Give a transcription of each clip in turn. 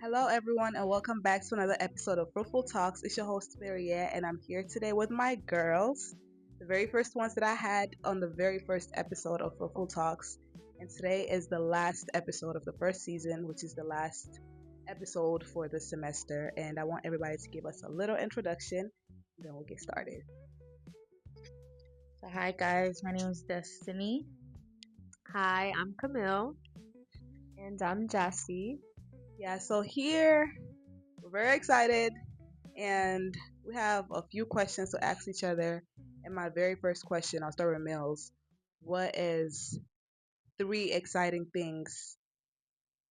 Hello, everyone, and welcome back to another episode of FruitFul Talks. It's your host, Mariette, and I'm here today with my girls, the very first ones that I had on the very first episode of FruitFul Talks. And today is the last episode of the first season, which is the last episode for the semester. And I want everybody to give us a little introduction, then we'll get started. So, hi guys, my name is Destiny. Hi, I'm Camille. And I'm Jassy. Yeah, so here we're very excited, and we have a few questions to ask each other. And my very first question, I'll start with Mills. What is three exciting things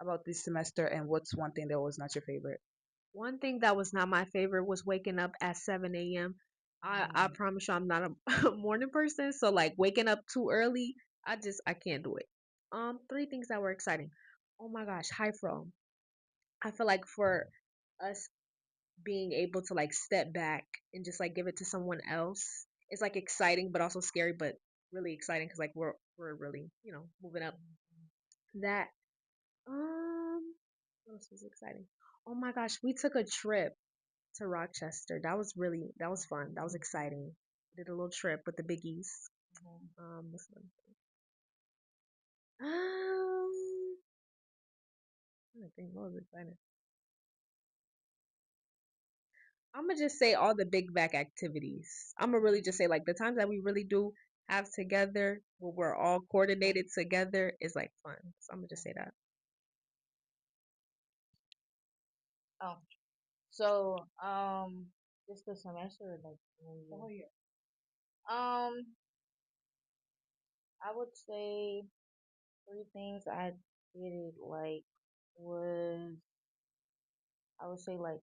about this semester, and what's one thing that was not your favorite? One thing that was not my favorite was waking up at 7 a.m. I promise you I'm not a morning person, so like waking up too early, I can't do it. Three things that were exciting. Oh my gosh, high flow. I feel like for us being able to like step back and just like give it to someone else, it's like exciting but also scary, but really exciting because like we're really moving up. That what else was exciting? Oh my gosh, we took a trip to Rochester. That was fun. That was exciting. Did a little trip with the biggies. What's another thing? I don't think what was exciting. I'm gonna just say all the big back activities. I'm gonna really just say like the times that we really do have together, where we're all coordinated together, is like fun. So I'm gonna just say that. Oh, so just the semester, like The whole year. um, I would say three things I did it like was I would say like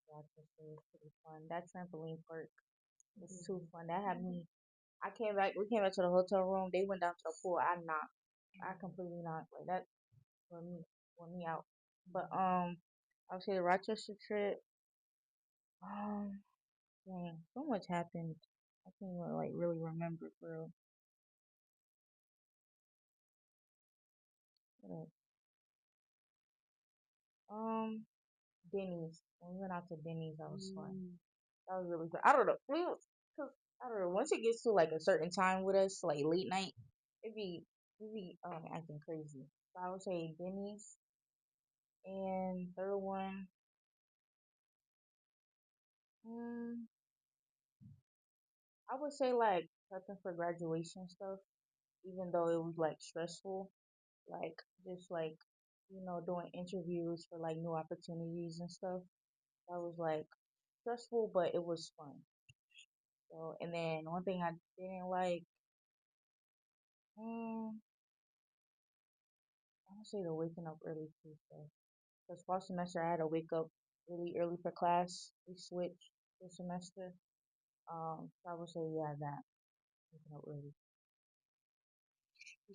Rochester was pretty fun. That trampoline park was too fun. That had me. I came back. We came back to the hotel room. They went down to the pool. I knocked. I completely knocked. Like that wore me out. But I would say the Rochester trip. Um, dang, so much happened. I can't even like really remember for real. What else? Um, Denny's. When we went out to Denny's, that was fun. That was really good. I don't know. Cause I don't know. Once it gets to like a certain time with us, like late night, it be acting crazy. So I would say Denny's, and third one, mm, I would say like prepping for graduation stuff. Even though it was like stressful, like just like doing interviews for like new opportunities and stuff. That was like stressful, but it was fun. So, and then one thing I didn't like, I would say the waking up early too. Because fall semester I had to wake up really early for class. We switched this semester. So I would say yeah that waking up early.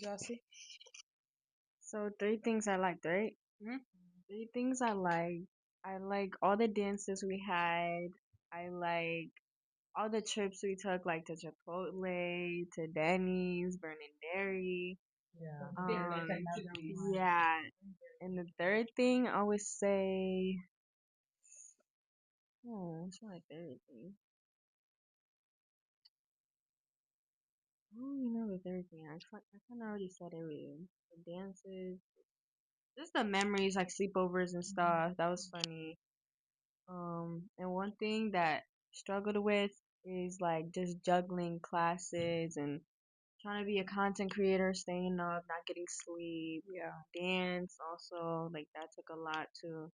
Jossie? So three things I liked, right? Hmm. Three things I like. I like all the dances we had. I like all the trips we took, like to Chipotle, to Denny's, Burning Dairy. Yeah. Um, That's another one. yeah. And the third thing, I would say, what's my third thing? I don't even know the third thing. I kind of already said everything. The dances, just the memories, like sleepovers and stuff. That was funny. And one thing that struggled with is like just juggling classes and trying to be a content creator, staying up, not getting sleep. Yeah. Dance also, like that took a lot too.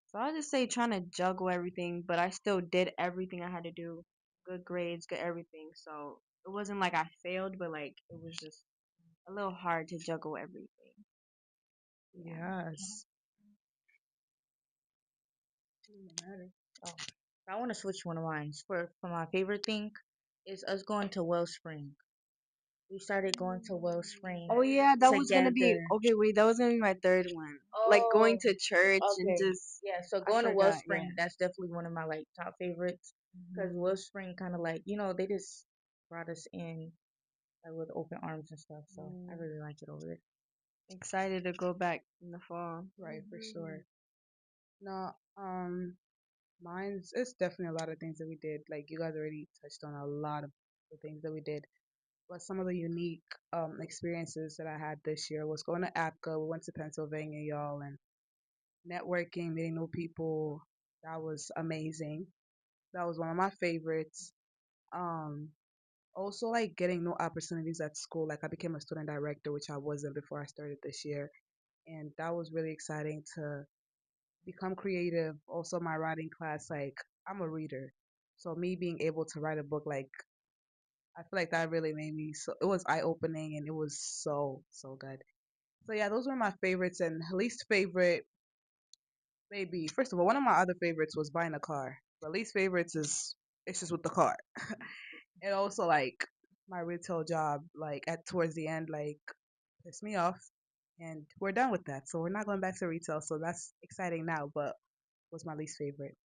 So I'll just say trying to juggle everything, but I still did everything I had to do. Good grades, good everything. So it wasn't like I failed, but like it was just a little hard to juggle everything. Yeah. Yes. Oh, I want to switch one of mine. For my favorite thing is us going to Wellspring. We started going to Wellspring Oh yeah, that was gonna be together. okay. Wait, that was gonna be my third one. Like going Oh, to church and okay. just Yeah, so I going to forgot. Yeah. Wellspring, that's definitely one of my like top favorites because Mhm. Wellspring kind of like they just brought us in like with open arms and stuff. So I Mm. really like it over there. Excited to go back in the fall. Right, for sure. No, mine's it's definitely a lot of things that we did. Like you guys already touched on a lot of the things that we did. But some of the unique experiences that I had this year was going to APCA. We went to Pennsylvania, y'all, and networking, meeting new people. That was amazing. That was one of my favorites. Um, Also, like getting new opportunities at school. Like I became a student director, which I wasn't before I started this year, and that was really exciting to become creative. Also, my writing class, like I'm a reader, so me being able to write a book, like I feel like that really made me so. It was eye opening, and it was so good. So yeah, those were my favorites, and least favorite, maybe first of all, one of my other favorites was buying a car. But least favorites is issues with the car. And also like my retail job, like at towards the end, like pissed me off. And we're done with that. So we're not going back to retail. So that's exciting now, but was my least favorite.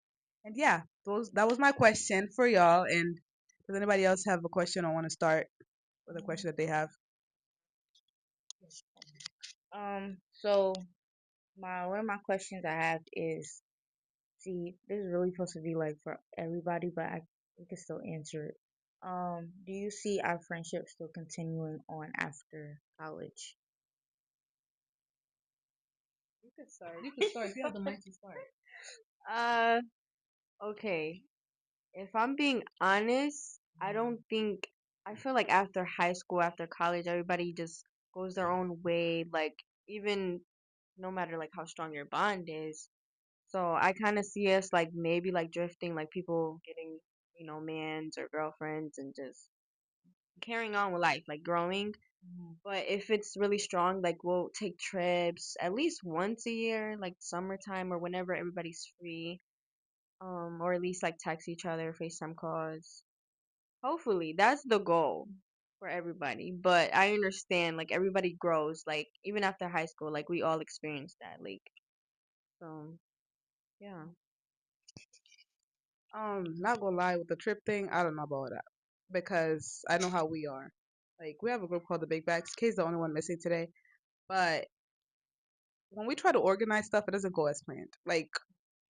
And yeah, those that was my question for y'all. And does anybody else have a question or want to start with a question that they have? So my one of my questions I have is, see, this is really supposed to be like for everybody, but we can still answer it. Do you see our friendship still continuing on after college? You could start. You can start. If you have the mic to start. Uh, okay. If I'm being honest, I don't think I feel like after high school, after college, everybody just goes their own way. Like even no matter like how strong your bond is. So I kind of see us like maybe like drifting, like people getting mans or girlfriends and just carrying on with life, like growing. Mhm. But if it's really strong, like we'll take trips at least once a year, like summertime or whenever everybody's free. Or at least like text each other, FaceTime calls. Hopefully, that's the goal for everybody. But I understand, like everybody grows, like even after high school, like we all experience that, like so yeah. Not gonna lie, with the trip thing, I don't know about that because I know how we are. Like we have a group called the Big Bags. Kay's the only one missing today, but when we try to organize stuff, it doesn't go as planned. Like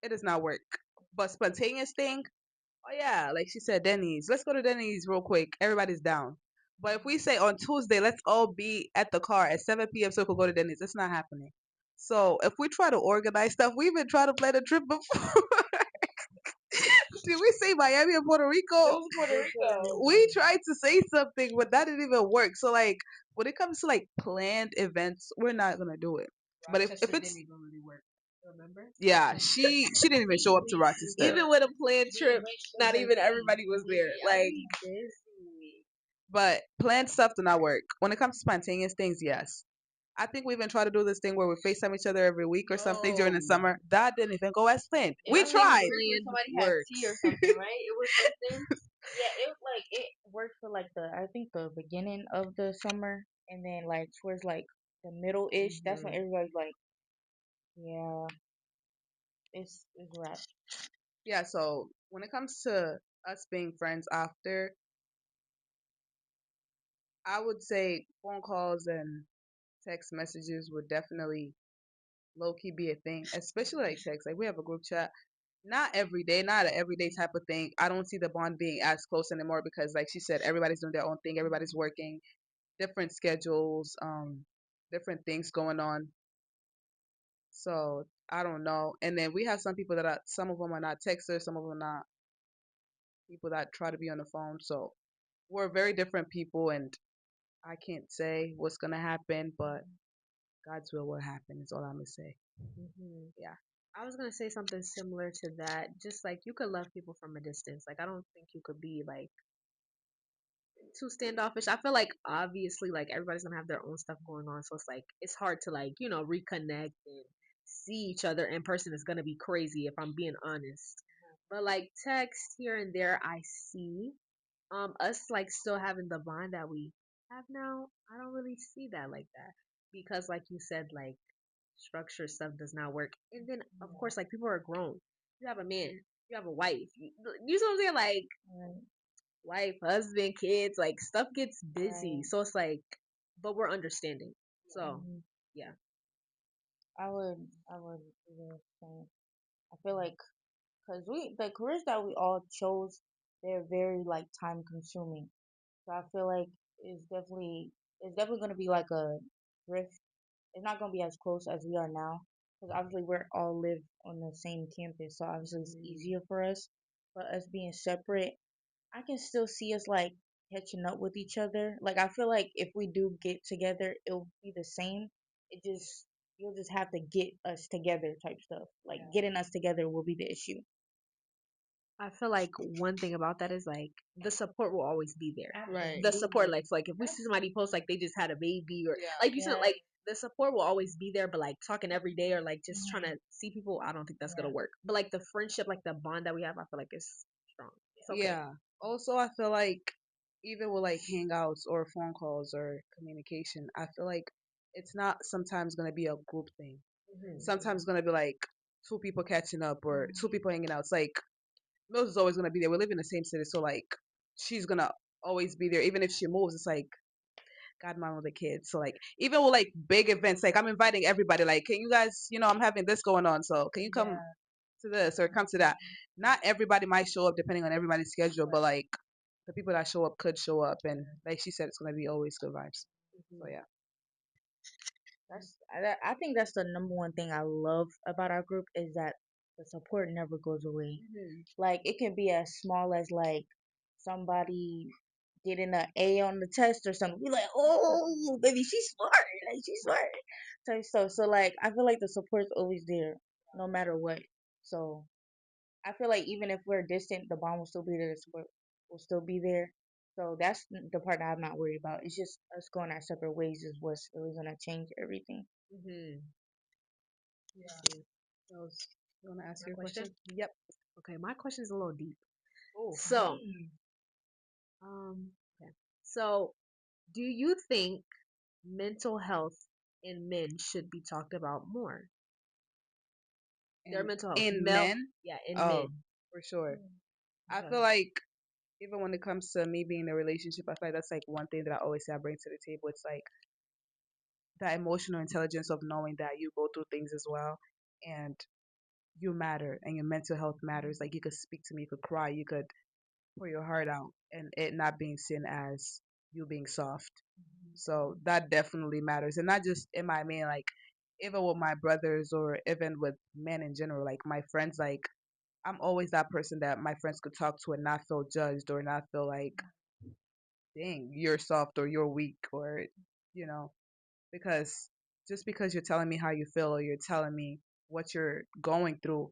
it does not work. But spontaneous thing, oh yeah, like she said, Denny's. Let's go to Denny's real quick. Everybody's down. But if we say on Tuesday, let's all be at the car at 7 p.m. so we can go to Denny's, it's not happening. So if we try to organize stuff, we even try to plan a trip before. Did we say Miami and Puerto It Rico? was Puerto Rico. We tried to say something, but that didn't even work. So like when it comes to like planned events, we're not gonna do it. But if it's Didn't really work. Remember? yeah, she didn't even show up to Rochester. Even with a planned trip, not even everybody was there. I Like, be busy. But planned stuff do not work. When it comes to spontaneous things, yes. I think we even tried to do this thing where we FaceTime each other every week or something during the no, summer. That didn't even go as planned. We It only tried. worked when planned somebody had tea or works. something, right? It was something. Yeah, it worked for like the I think the beginning of the summer, and then like towards like the middle ish. That's when Mhm. everybody's like, yeah, it's rap. Yeah, so when it comes to us being friends after, I would say phone calls and text messages would definitely low key be a thing, especially like text. Like we have a group chat. Not every day, not an everyday type of thing. I don't see the bond being as close anymore because, like she said, everybody's doing their own thing. Everybody's working, different schedules, different things going on. So I don't know. And then we have some people that are, some of them are not texters, some of them are not people that try to be on the phone. So we're very different people, and I can't say what's gonna happen, but God's will happen. Is all I'm gonna say. Mhm. Yeah. I was gonna say something similar to that. Just like you could love people from a distance. Like I don't think you could be like too standoffish. I feel like obviously like everybody's gonna have their own stuff going on, so it's like it's hard to like reconnect and see each other in person. Is gonna be crazy if I'm being honest. But like text here and there, I see. Us like still having the bond that we have now. I don't really see that like that because like you said, like structure stuff does not work. And then of course like people are grown. You have a man, you have a wife. You see what I'm saying? Like Right, wife, husband, kids, like stuff gets busy. right. So it's like, but we're understanding. So Mhm. yeah. I would do the same. feel like because the careers that we all chose, they're very like time consuming. So I feel like it's definitely gonna be like a drift. It's not gonna be as close as we are now because obviously we're all live on the same campus, so obviously it's Mhm. easier for us. But us being separate, I can still see us like catching up with each other. Like I feel like if we do get together, it'll be the same. It just you'll just have to get us together type stuff. Like getting us together will be the issue. I feel like one thing about that is like the support will always be there. Right. The support, like if we see somebody post like they just had a baby or Yeah. like you said, Yeah. like the support will always be there. But like talking every day or like just trying to see people, I don't think that's gonna work. But like the friendship, like the bond that we have, I feel like is strong. It's okay. Yeah. Also, I feel like even with like hangouts or phone calls or communication, I feel like it's not sometimes gonna be a group thing. Hmm. Sometimes it's gonna be like two people catching up or two people hanging out. It's like Mills is always gonna be there. We live in the same city, so like she's gonna always be there. Even if she moves, it's like godmom with the kids. So like even with like big events, like I'm inviting everybody. Like, can you guys, I'm having this going on, so can you come Yeah. to this or come to that? Not everybody might show up depending on everybody's schedule, but like the people that show up could show up, and like she said, it's gonna be always good vibes. So yeah. I think that's the number one thing I love about our group is that the support never goes away. Hmm. Like it can be as small as like somebody getting an A on the test or something. We like, oh baby, she's smart. Like she's smart. Type stuff. So like I feel like the support's always there, no matter what. So I feel like even if we're distant, the bond will still be there. The support will still be there. So that's the part that I'm not worried about. It's just us going our separate ways is what's really gonna change everything. Hmm. Yeah. So, you want to ask My your question? question? Yep. Okay, my question is a little deep. Oh. So, um, okay. So, do you think mental health in men should be talked about more? Their And mental health, in male, men, yeah, in oh, men. for sure. I Okay. feel like even when it comes to me being in a relationship, I feel like that's like one thing that I always say I bring to the table. It's like that emotional intelligence of knowing that you go through things as well and you matter and your mental health matters. Like you could speak to me, you could cry, you could pour your heart out and it not being seen as you being soft. So that definitely matters. And not just in my man, like even with my brothers or even with men in general, like my friends, like I'm always that person that my friends could talk to and not feel judged or not feel like, dang, you're soft or you're weak or, you know, because just because you're telling me how you feel or you're telling me what you're going through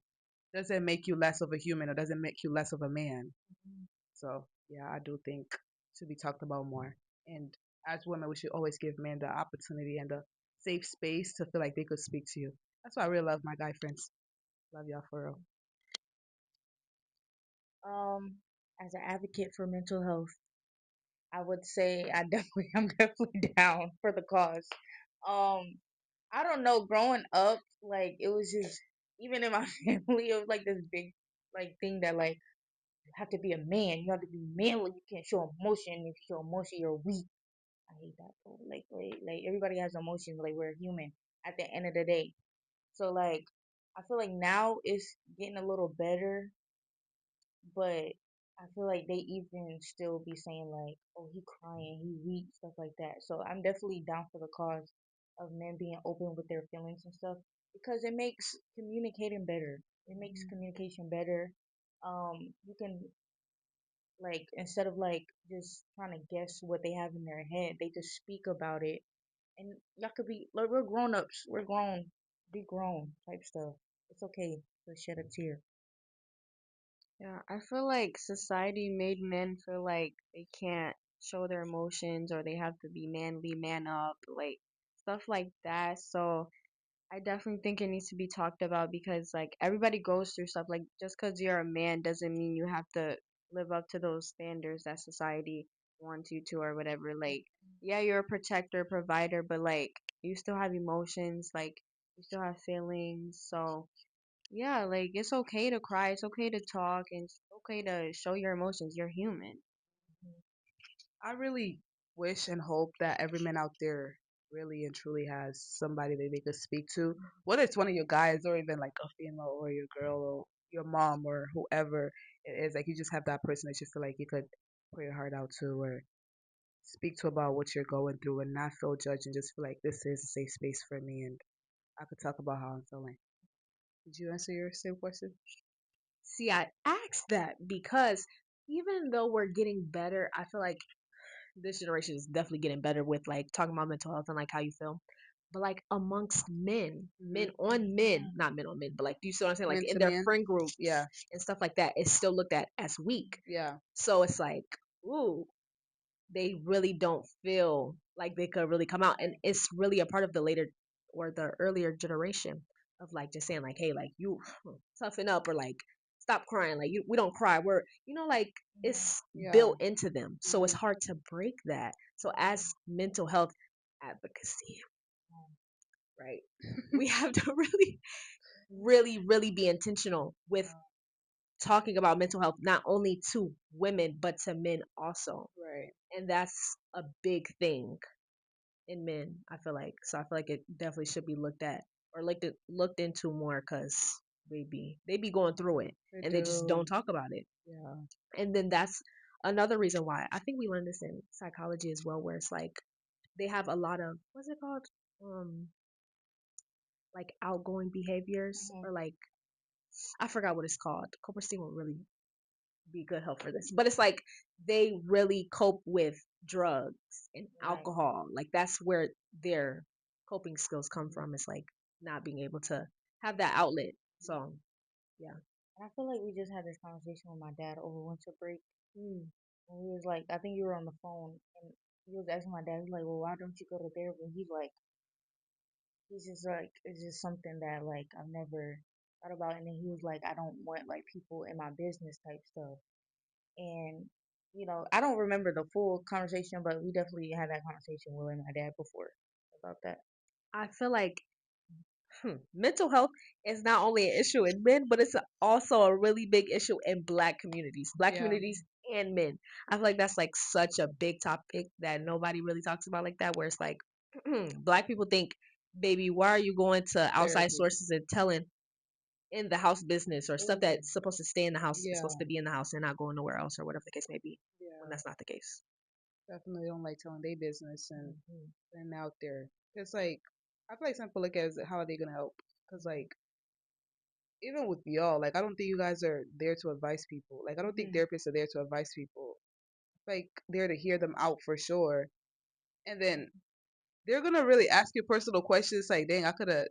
doesn't make you less of a human or doesn't make you less of a man. So yeah, I do think it should be talked about more. And as women, we should always give men the opportunity and the safe space to feel like they could speak to you. That's why I really love my guy friends. Love y'all for real. Um, as an advocate for mental health, I would say I'm definitely down for the cause. Um, I don't know, growing up, like it was just even in my family, it was like this big like thing that like you have to be a man, you have to be manly, you can't show emotion. If you show emotion, you're weak. I hate that, bro. Like everybody has emotions. Like we're human at the end of the day. So like, I feel like now it's getting a little better, but I feel like they even still be saying like, "Oh, he crying, he weak," stuff like that. So I'm definitely down for the cause of men being open with their feelings and stuff because it makes communicating better. It makes communication better. You can like instead of like just trying to guess what they have in their head, they just speak about it, and y'all could be like we're grown ups, we're grown, be grown type stuff. It's okay to shed a tear. Yeah, I feel like society made men feel like they can't show their emotions or they have to be manly, man up, like stuff like that. So I definitely think it needs to be talked about because like everybody goes through stuff. Like just because you're a man doesn't mean you have to live up to those standards that society wants you to or whatever. Like yeah, you're a protector, provider, but like you still have emotions, like you still have feelings. So yeah, like it's okay to cry, it's okay to talk, and it's okay to show your emotions. You're human. I really wish and hope that every man out there really and truly has somebody that they could speak to, whether it's one of your guys or even like a female or your girl or your mom or whoever it is, like you just have that person that you feel like you could pour your heart out to or speak to about what you're going through and not feel judged and just feel like this is a safe space for me and I could talk about how I'm feeling. Did you answer your same question? See, I asked that because even though we're getting better, I feel like this generation is definitely getting better with like talking about mental health and like how you feel. But like amongst men, Hmm. men on men, not men on men, but like, do you see what I'm saying? Like Men in to their men? friend groups Yeah, and stuff like that, it's still looked at as weak. yeah, So it's like, ooh, they really don't feel like they could really come out. And it's really a part of the later or the earlier generation of like just saying like, hey, like you toughen up or like stop crying. Like we don't cry. We're like it's yeah. built into them. So it's Hmm. hard to break that. So as mental health advocacy, right? We have to really, really, really be intentional with talking about mental health, not only to women, but to men also. Right. And that's a big thing in men. I feel like so. I feel like it definitely should be looked at or looked into more because they be going through it They and they just don't do. talk about it. Yeah. And then that's another reason why I think we learned this in psychology as well, where it's like they have a lot of what's it called, um, like outgoing behaviors Mhm. or like I forgot what it's called. Cooper Steen will really be good help for this. But it's like they really cope with drugs and Right. alcohol. Like that's where their coping skills come from. It's like not being able to have that outlet. So yeah. And I feel like we just had this conversation with my dad over winter break. Mm. And he was like, I think you were on the phone, and he was asking my dad, he's like, well, why don't you go to therapy? And he's just like, it's just something that like I've never thought about. And then he was like, I don't want like people in my business type stuff. And I don't remember the full conversation, but we definitely had that conversation with my dad before about that. I feel like mental health is not only an issue in men, but it's also a really big issue in black Yeah. communities and men. I feel like that's like such a big topic that nobody really talks about like that, where it's like black people think, baby, why are you going to outside Therapy. sources and telling in the house business or stuff that's supposed to stay in the house is Yeah. supposed to be in the house and not going nowhere else or whatever the case may be when Yeah. that's not the case. Definitely don't like telling their business Hmm. and out there. It's like I feel like some people look at it as how are they gonna help? Because like even with y'all, like I don't think you guys are there to advise people. Like I don't think Hmm. therapists are there to advise people. Like they're to hear them out for sure. And then they're gonna really ask you personal questions like, dang, I could have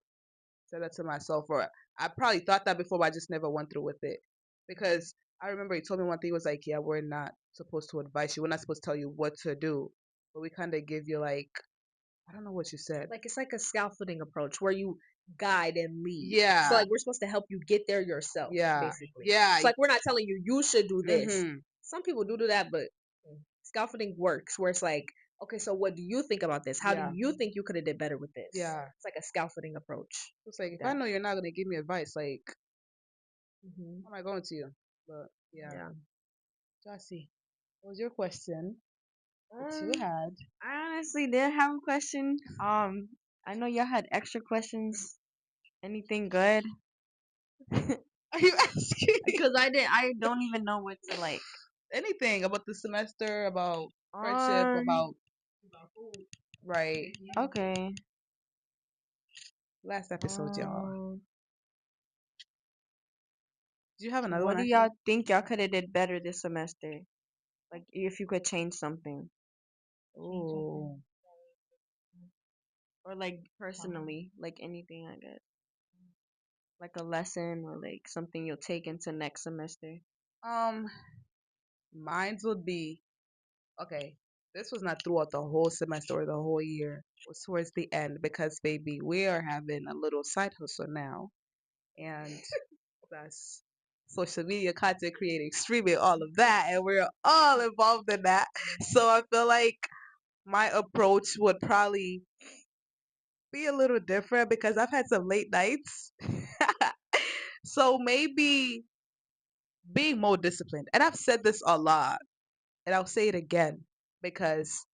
said that to myself or I probably thought that before but I just never went through with it. Because I remember he told me one thing, he was like, yeah, we're not supposed to advise you. We're not supposed to tell you what to do. But we kinda give you like I don't know what you said. Like it's like a scaffolding approach where you guide and lead. So Yeah. like we're supposed to help you get there yourself, Yeah. basically. Yeah. So like we're not telling you you should do this. Mhm. Some people do that, but scaffolding works where it's like, okay, so what do you think about this? How do Yeah. you think you could have did better with this? Yeah. It's like a scaffolding approach It's like like if I that. know you're not gonna give me advice, like Hmm. how am I going to you? But yeah. Yeah. Jossie, what was your question that you Um, had? I honestly did have a question. I know y'all had extra questions. Anything good? Are you asking Because I don't even know what to like. anything about the semester, about friendship, Um, about right okay. last episode, y'all? Um, Do you have another what one do actually? y'all think y'all could have did better this semester? Like, if you could change something, Change something. Ooh. or like personally, like anything, I guess, like a lesson or like something you'll take into next semester. Um, Mine would be okay. This was not throughout the whole semester or the whole year. It was towards the end because baby, we are having a little side hustle now, and that's social media content creating, streaming, all of that, and we're all involved in that. So I feel like my approach would probably be a little different because I've had some late nights. So maybe being more disciplined. And I've said this a lot, and I'll say it again because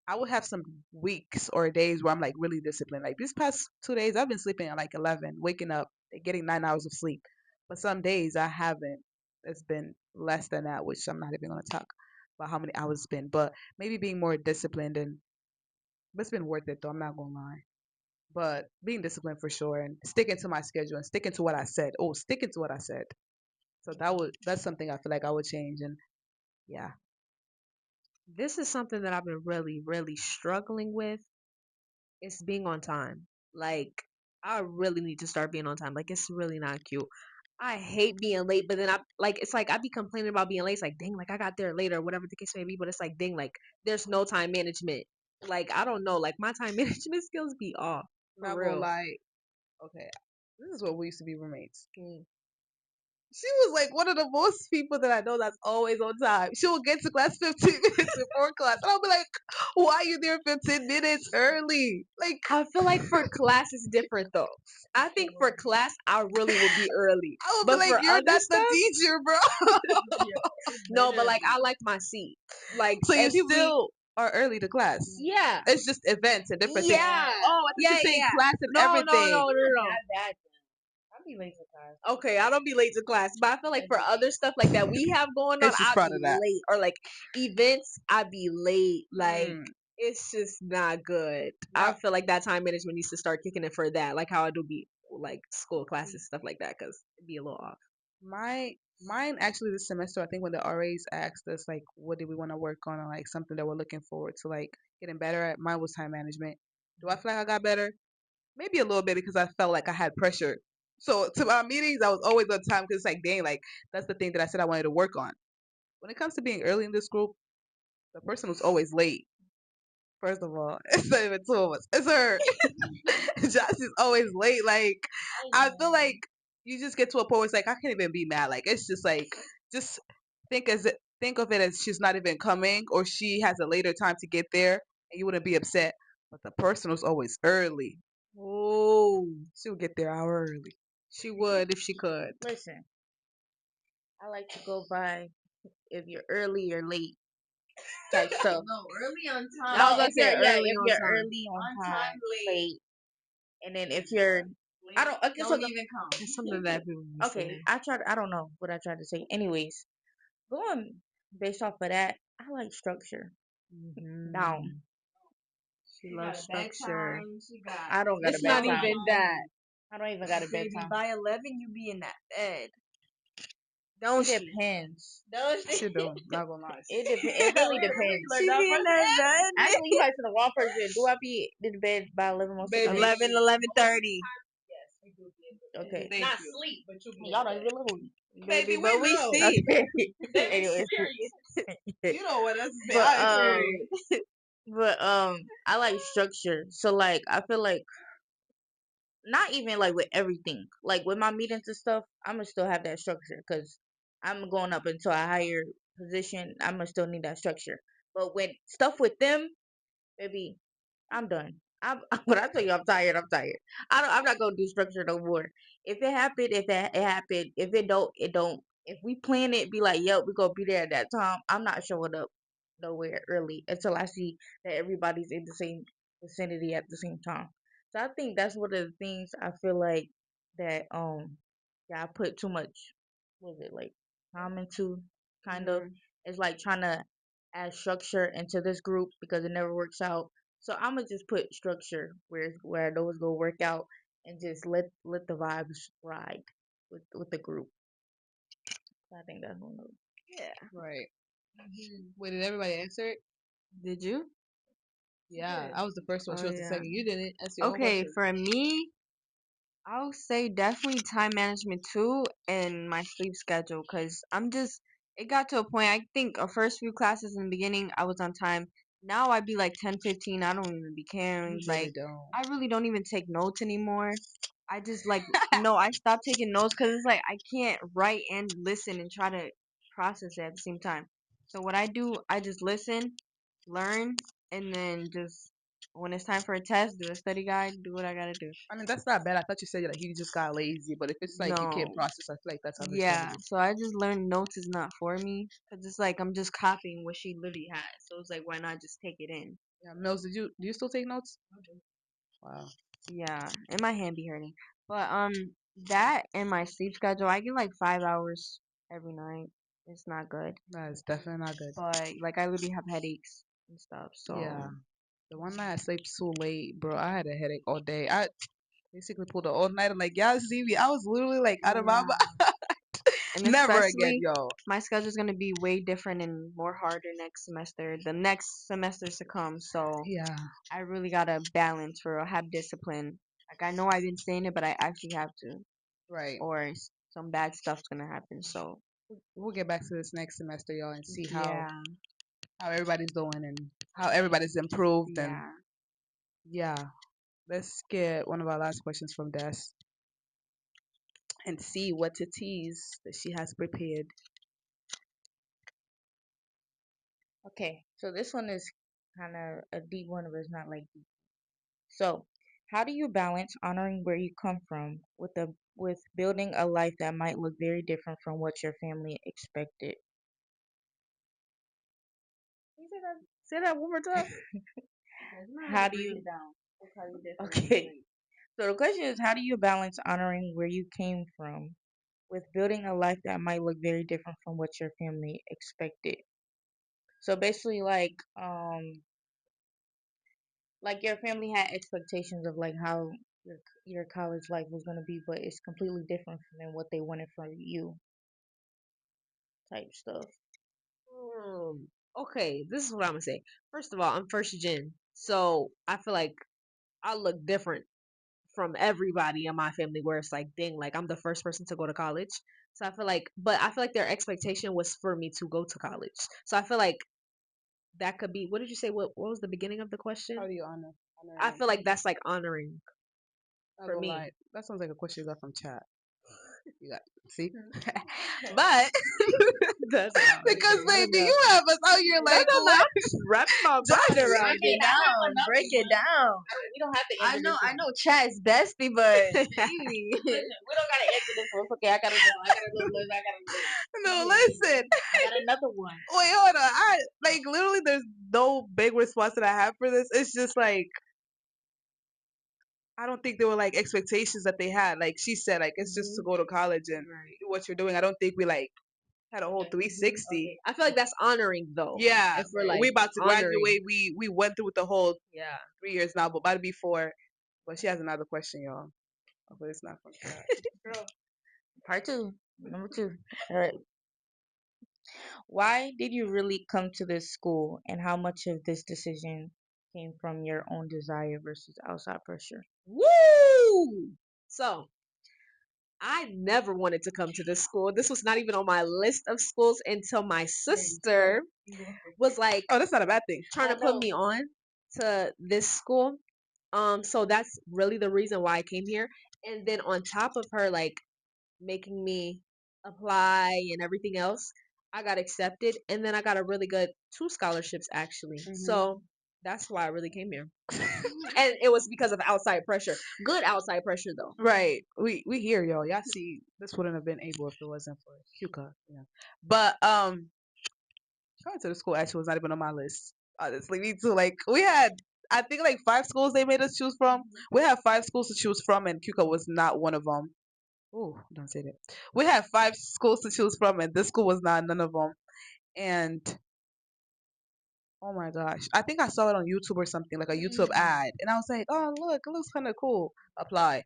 I would have some weeks or days where I'm like really disciplined. Like these past 2 days, I've been sleeping at like 11, waking up, getting 9 hours of sleep. But some days I haven't. It's been less than that, which I'm not even going to talk about how many hours it's been. But maybe being more disciplined and it's been worth it though. I'm not going to lie. But being disciplined for sure and sticking to my schedule and sticking to what I said. Oh, sticking to what I said. So that's something I feel like I would change. And yeah, This is something that I've been really, really struggling with. It's being on time. Like, I really need to start being on time. Like, it's really not cute. I hate being late, but then I like it's like I be complaining about being late. It's like, dang, like I got there later, whatever the case may be. But it's like, dang, like there's no time management. Like, I don't know. Like, my time management skills be off for not gonna real. lie. Okay, this is what we used to be roommates. Mm. She was like one of the most people that I know that's always on time. She will get to class 15 minutes before class. And I'll be like, why are you there 15 minutes early? Like, I feel like for class it's different though. I think for class I really would be early, I would be but like, for you're other not the stuff, teacher, bro. no. But like I like my seat. Like So you and people be still are early to class. yeah, It's just events and different things. yeah, Oh, I thought yeah, you yeah, saying yeah. class and No, no, everything. no, no, no. Not that. I'll be late for class. Okay, I don't be late to class, but I feel like for other stuff like that we have going on, It's just I part be of that. late. Or like events, I be late. Like Mm, it's just not good. I now, feel like that time management needs to start kicking in for that, like how I do be like school classes stuff like that, because it'd be a little off. mine actually this semester, I think when the RAs asked us like what did we want to work on or like something that we're looking forward to like getting better at, mine was time management. Do I feel like I got better? Maybe a little bit because I felt like I had pressure. So to my meetings, I was always on time because it's like, dang, like that's the thing that I said I wanted to work on. When it comes to being early in this group, the person who's always late. First of all, it's not even two of us. It's her. Josh is always late. Like I feel like you just get to a point where it's like I can't even be mad. Like it's just like just think of it as she's not even coming or she has a later time to get there and you wouldn't be upset. But the person who's always early, Oh, she would get there an hour early. she would if she could. Listen, I like to go by if you're early, you're late type stuff. No, early on I was No, time. gonna if say you're early if on you're time. early On on time time, late. late, and then if you're, I don't. Okay, so Don't even come. That's something that people be okay, saying. I tried. I don't know what I tried to say. Anyways, going based off of that, I like structure. Down. Hmm. She She got loves a structure. bedtime. She got I don't got a It's not bedtime. even that, I don't even got a baby. bedtime. By 11, you be in that bed. don't It she? depends. Don't she? She do. Not gonna lie. It It really She depends. be in that bed. Actually, you might the wrong person. Do I be in bed by 11 most of the time? Baby. 11, 11:30. Yes, you do be in the bed. Okay. Thank Not you. sleep, but you be in Y'all the don't bed. even live with me. Baby, Baby, we but we know. see. Okay. Baby, Anyways, serious. You don't want us to say but I I like structure. So like, I feel like not even like with everything. Like with my meetings and stuff, I'm gonna still have that structure because I'm going up into a higher position. I'm gonna still need that structure. But when stuff with them, baby, I'm done. When I tell you I'm tired, I'm tired. I'm not gonna do structure no more. If it happened, it happened. If it don't, it don't. If we plan it, be like, yep, we gonna be there at that time. I'm not showing up nowhere early until I see that everybody's in the same vicinity at the same time. So I think that's one of the things I feel like that yeah, I put too much, what was it, like time into, kind of. Mhm. It's like trying to add structure into this group because it never works out. So I'm gonna just put structure where I know it's gonna work out and just let the vibes ride with the group. So I think that's one of them. Yeah. Right. Wait, did everybody answer it? Did you? Yeah, I was the first one. Oh She was the yeah. second. You didn't. That's your own Okay, question. for me, I'll say definitely time management too and my sleep schedule because it got to a point, I think, a first few classes in the beginning, I was on time. Now I be like 10, 15. I don't even be caring. You really Like, don't. I really don't even take notes anymore. I just like, no, I stopped taking notes because it's like I can't write and listen and try to process it at the same time. So what I do, I just listen, learn, and then just when it's time for a test, do a study guide, do what I gotta do. I mean, that's not bad. I thought you said like you just got lazy, but if it's like you can't No. process, I feel like that's Yeah. understandable. So I just learned notes is not for me because it's like I'm just copying what she literally has. So it's like, why not just take it in? Yeah, Mills, do you still take notes? Wow, Yeah, and my hand be hurting. But that and my sleep schedule, I get like 5 hours every night. It's not good. that is definitely not good. But like I literally have headaches and stuff. Yeah, So the one night I slept so late, bro. I had a headache all day. I basically pulled the all night. I'm like, y'all see me? I was literally like out of my yeah. mind. And Never again, especially yo. my schedule's gonna be way different and more harder next semester. The next semesters to come. So Yeah, I really gotta balance for real, have discipline. Like I know I've been saying it, but I actually have to, right. or some bad stuff's gonna happen. So We'll get back to this next semester, y'all, and see how yeah, how everybody's doing and how everybody's improved. And yeah. yeah, let's get one of our last questions from Des and see what to tease that she has prepared. Okay, so this one is kind of a deep one, but it's not like deep. So, how do you balance honoring where you come from with building a life that might look very different from what your family expected? Can you say that one more time? It's not how to How do break you it down. It's how you Okay. differentiate. So the question is, how do you balance honoring where you came from with building a life that might look very different from what your family expected? So basically, like your family had expectations of like how your college life was gonna be, but it's completely different than what they wanted from you, type stuff. Okay, this is what I'm gonna say. First of all, I'm first gen, so I feel like I look different from everybody in my family. Where it's like, dang, like I'm the first person to go to college. So I feel like, but I feel like their expectation was for me to go to college. So I feel like that could be. What did you say? What was the beginning of the How question? do you honor I them? feel like that's like honoring Not for gonna me. lie, that sounds like a question you got from chat. You got see, but That's wild. because Okay, I like, don't do know. you have us out here No, like no, no. what? I'm just wrapping my Just mind Break around it down. Break it down. We don't have to I answer know, this I one. know. Chat is bestie, but it. baby. Listen, we don't gotta answer this one. It's okay. I gotta go. I gotta go. I gotta go. no, listen. I got another one. Wait, hold on. I like literally. There's no big response that I have for this. It's just like I don't think there were like expectations that they had. Like she said, like it's just to go to college and Right. do what you're doing. I don't think we like had a whole Okay. 360. Okay. I feel like that's honoring though. Yeah, If we're like we about to honoring. graduate. We went through with the whole Yeah. 3 years now, but about to be 4. But she has another question, y'all. But it's not from chat. Girl. Part two. Number two. All right. Why did you really come to this school, and how much of this decision came from your own desire versus outside pressure? Woo! So I never wanted to come to this school. This was not even on my list of schools until my sister was like Oh, that's not a bad thing. trying to put me on to this school. So that's really the reason why I came here. And then on top of her like making me apply and everything else, I got accepted and then I got a really good 2 scholarships actually. So that's why I really came here. And it was because of outside pressure. Good outside pressure though. Right. We hear y'all. Y'all see, this wouldn't have been able if it wasn't for Huka. Yeah. But going to the school actually was not even on my list. Honestly, me too. Like we had, I think like 5 schools they made us choose from. We have 5 schools to choose from, and Cuca was not one of them. Oh, don't say that. We had 5 schools to choose from, and this school was not none of them. And oh my gosh, I think I saw it on YouTube or something, like a YouTube ad, and I was like, oh look, it looks kind of cool. Applied.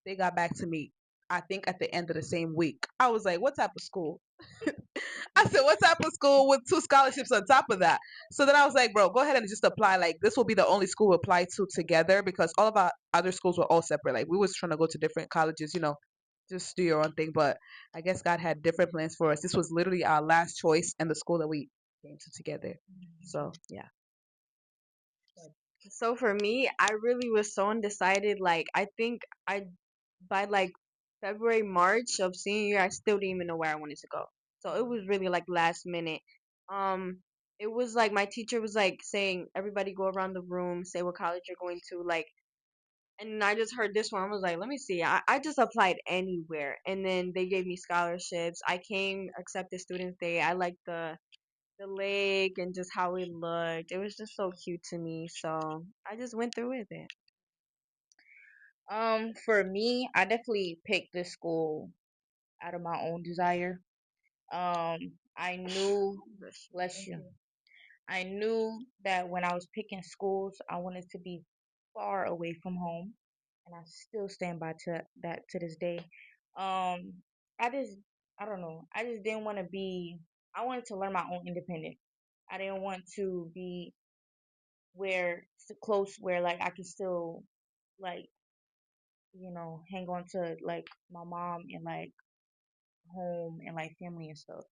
They got back to me. I think at the end of the same week. I was like, what type of school? I said, what type of school with 2 scholarships on top of that? So then I was like, bro, go ahead and just apply. Like this will be the only school we apply to together because all of our other schools were all separate. Like we was trying to go to different colleges, just do your own thing. But I guess God had different plans for us. This was literally our last choice and the school that we came to together. So yeah. So for me, I really was so undecided. Like I think I by like February, March of senior year, I still didn't even know where I wanted to go. So it was really like last minute. Um, it was like my teacher was like saying everybody go around the room, say what college you're going to, like, and I just heard this one. I was like, let me see. I just applied anywhere, and then they gave me scholarships. I came accepted Students Day. I like the lake and just how it looked. It was just so cute to me. So I just went through with it. For me, I definitely picked this school out of my own desire. I knew, bless you. I knew that when I was picking schools, I wanted to be far away from home, and I still stand by to that to this day. Um, I just, I don't know, I just didn't want to be. I wanted to learn my own independence. I didn't want to be where close where like I could still like hang on to like my mom and like home and like family and stuff.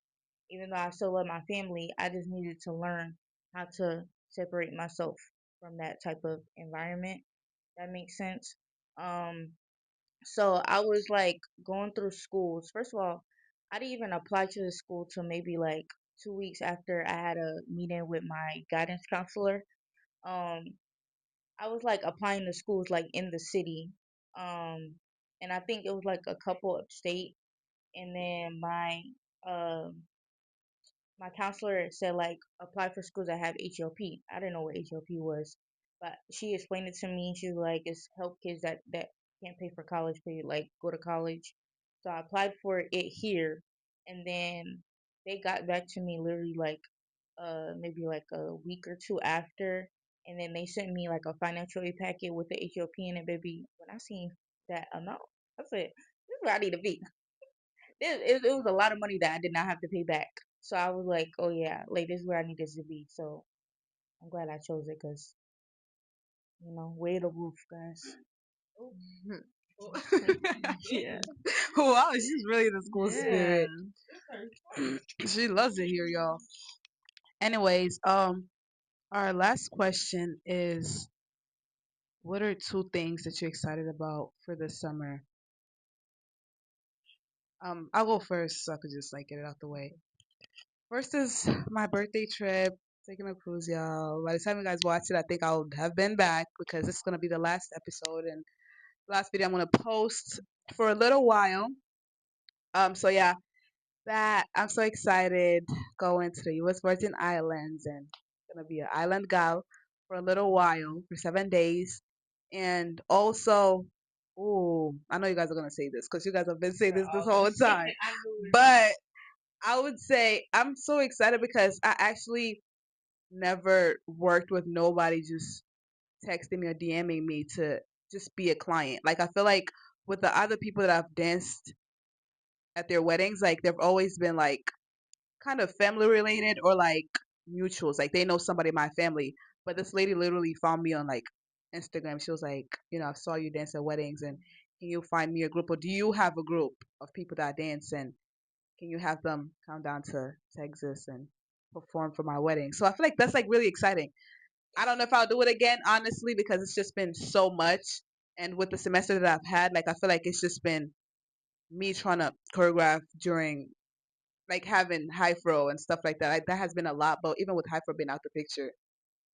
Even though I still love my family, I just needed to learn how to separate myself from that type of environment. That makes sense. Um, so I was like going through schools. First of all, I didn't even apply to the school till maybe like 2 weeks after I had a meeting with my guidance counselor. Um, I was like applying to schools like in the city. Um, and I think it was like a couple upstate. And then my counselor said like apply for schools that have HLP. I didn't know what HLP was, but she explained it to me. She was like, it's help kids that can't pay for college, pay like go to college. So I applied for it here, and then they got back to me literally like maybe like a week or two after, and then they sent me like a financial aid packet with the HLP in it, baby. When I seen that amount, I said, this is where I need to be. It was a lot of money that I did not have to pay back. So I was like, oh yeah, like this is where I needed to be. So I'm glad I chose it because, way the roof, guys. Oh, Yeah. Wow, she's really the school Yeah. spirit. She loves it here, y'all. Anyways, our last question is, what are two things that you're excited about for this summer? I'll go first so I could just like get it out the way. First is my birthday trip, taking a cruise, y'all. By the time you guys watch it, I think I'll have been back because this is gonna be the last episode and last video I'm gonna post for a little while. So yeah, that I'm so excited going to the U.S. Virgin Islands and gonna be an island gal for a little while for 7 days, and also, oh, I know you guys are gonna say this because you guys have been saying this whole time, but I would say I'm so excited because I actually never worked with nobody just texting me or DMing me to just be a client. Like I feel like with the other people that I've danced at their weddings, like they've always been like kind of family related or like mutuals. Like they know somebody in my family. But this lady literally found me on like Instagram. She was like, I saw you dance at weddings and can you find me a group or do you have a group of people that dance and can you have them come down to Texas and perform for my wedding? So I feel like that's like really exciting. I don't know if I'll do it again, honestly, because it's just been so much. And with the semester that I've had, like I feel like it's just been me trying to choreograph during like having high fro and stuff like that. Like, that has been a lot, but even with high fro being out the picture,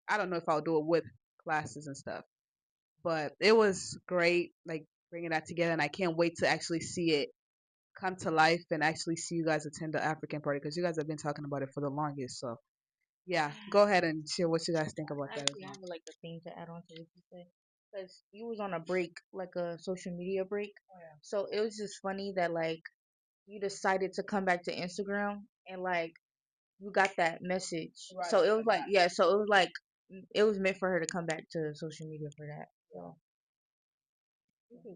I don't know if I'll do it with classes and stuff. But it was great, like bringing that together, and I can't wait to actually see it come to life and actually see you guys attend the African party because you guys have been talking about it for the longest. So yeah, go ahead and share what you guys think about that as actually, I well. have like a thing to add on to what you said. Because you was on a break, like a social media break. Oh, yeah. So it was just funny that like you decided to come back to Instagram and like you got that message. Right. So it was like yeah, so it was like it was meant for her to come back to social media for that. So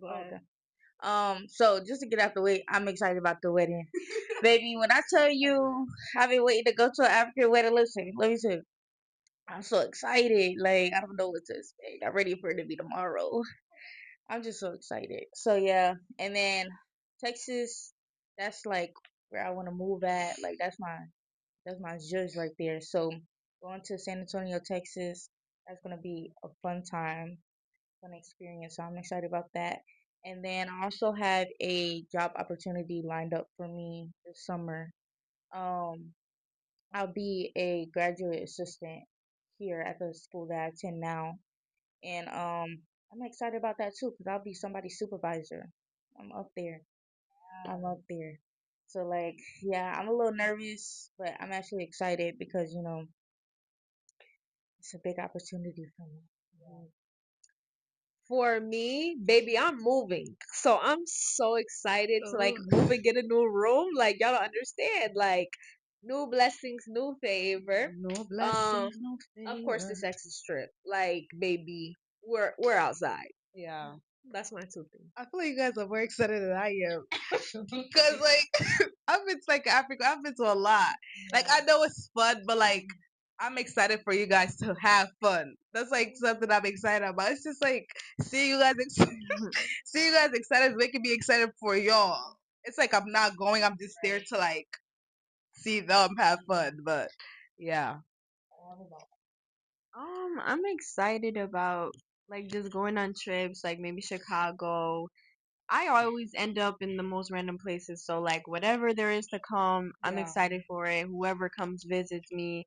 Go oh, ahead. okay. So just to get out the way, I'm excited about the wedding. Baby, when I tell you I've been waiting to go to an African wedding, listen, let me tell you, I'm so excited. Like I don't know what to expect. I'm ready for it to be tomorrow. I'm just so excited. So yeah, and then Texas, that's like where I want to move at. Like that's my judge right there. So going to San Antonio, Texas, that's gonna be a fun time, fun experience. So I'm excited about that. And then I also have a job opportunity lined up for me this summer. Um, I'll be a graduate assistant here at the school that I attend now, and I'm excited about that too because I'll be somebody's supervisor. I'm up there. I'm up there. So like, yeah, I'm a little nervous, but I'm actually excited because it's a big opportunity for me. For me, baby, I'm moving. So I'm so excited to like Ooh. move and get a new room. Like y'all don't understand. Like new blessings, new favor. No Um, blessings, no of course the favor. sex is strip. Like, baby, we're outside. Yeah. That's my two things. I feel like you guys are more excited than I am. Because, like, I've been to like Africa, I've been to a lot. Like, I know it's fun, but like, I'm excited for you guys to have fun. That's like something I'm excited about. It's just like seeing you guys, seeing you guys excited is making me excited for y'all. It's like I'm not going. I'm just there to like see them have fun. But yeah, I'm excited about like just going on trips, like maybe Chicago. I always end up in the most random places, so like whatever there is to come, I'm yeah, excited for it. Whoever comes visits me,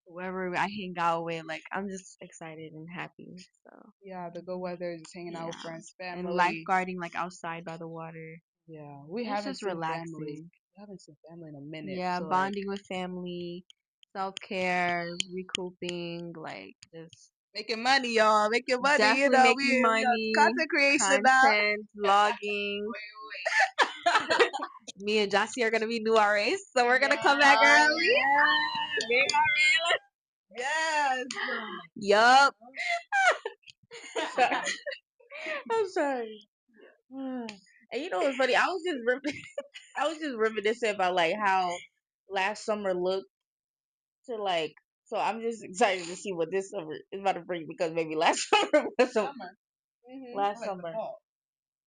whoever I hang out with, like I'm just excited and happy. So yeah. The good weather, just hanging out with yeah, friends, and family. lifeguarding like outside by the water. Yeah, we It's haven't just seen family. relaxing. We haven't seen family in a minute. Yeah, So like bonding with family, self care, recouping, like just making money, y'all, making money. You definitely know, making we on money, content creation now. content, vlogging. Me and Jossie are gonna be new RAs, so we're gonna come back Oh early. yeah, big Yes. Yup. I'm sorry. And you know what's funny? I was just reminiscing about like how last summer looked to like. So I'm just excited to see what this summer is about to bring because maybe last summer was some Summer. last Like the summer. fall.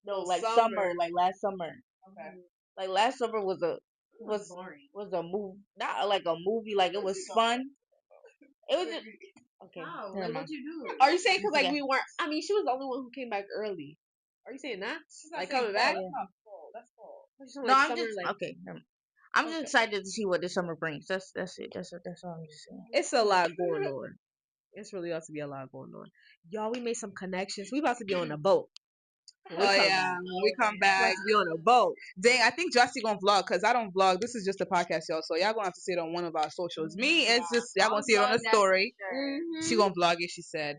No, Oh, like summer. summer, like last summer. Okay. Like last summer was a movie, not like a movie. Like it was fun. It was just okay. How? Never Like, mind. what you do? Are you saying because like Okay. we weren't? I mean, she was the only one who came back early. Are you saying that? She's not Like saying coming fall. back? Yeah. That's not fall. That's fall. Or just No, like I'm summer, just like okay. Never mind. I'm just okay. excited to see what this summer brings. That's it. That's all I'm just saying. It's a lot going on. It's really about to be a lot going on. Y'all, we made some connections. We about to be on a boat. When we Oh come yeah, back. when we come We about back. to be on a boat. Dang, I think Jossie gonna vlog because I don't vlog. This is just a podcast, y'all. So y'all gonna have to see it on one of our socials. Me, it's just y'all gonna I'll see it on vlog a that for story. She Mm-hmm. gonna vlog it. She said.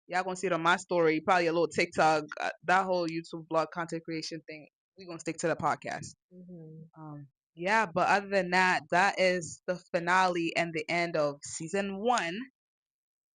Y'all gonna see it on my story, probably a little TikTok, that whole YouTube vlog content creation thing. We gonna stick to the podcast. Mm-hmm. Yeah, but other than that, that is the finale and the end of season 1.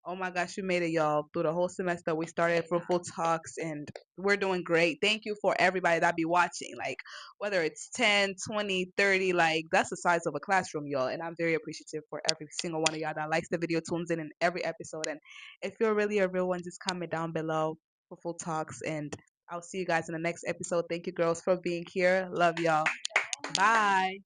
Oh my gosh, we made it, y'all. Through the whole semester, we started Fruitful Talks, and we're doing great. Thank you for everybody that be watching. Like, whether it's 10, 20, 30, like, that's the size of a classroom, y'all. And I'm very appreciative for every single one of y'all that likes the video, tunes in every episode. And if you're really a real one, just comment down below, Fruitful Talks, and I'll see you guys in the next episode. Thank you, girls, for being here. Love y'all. Bye.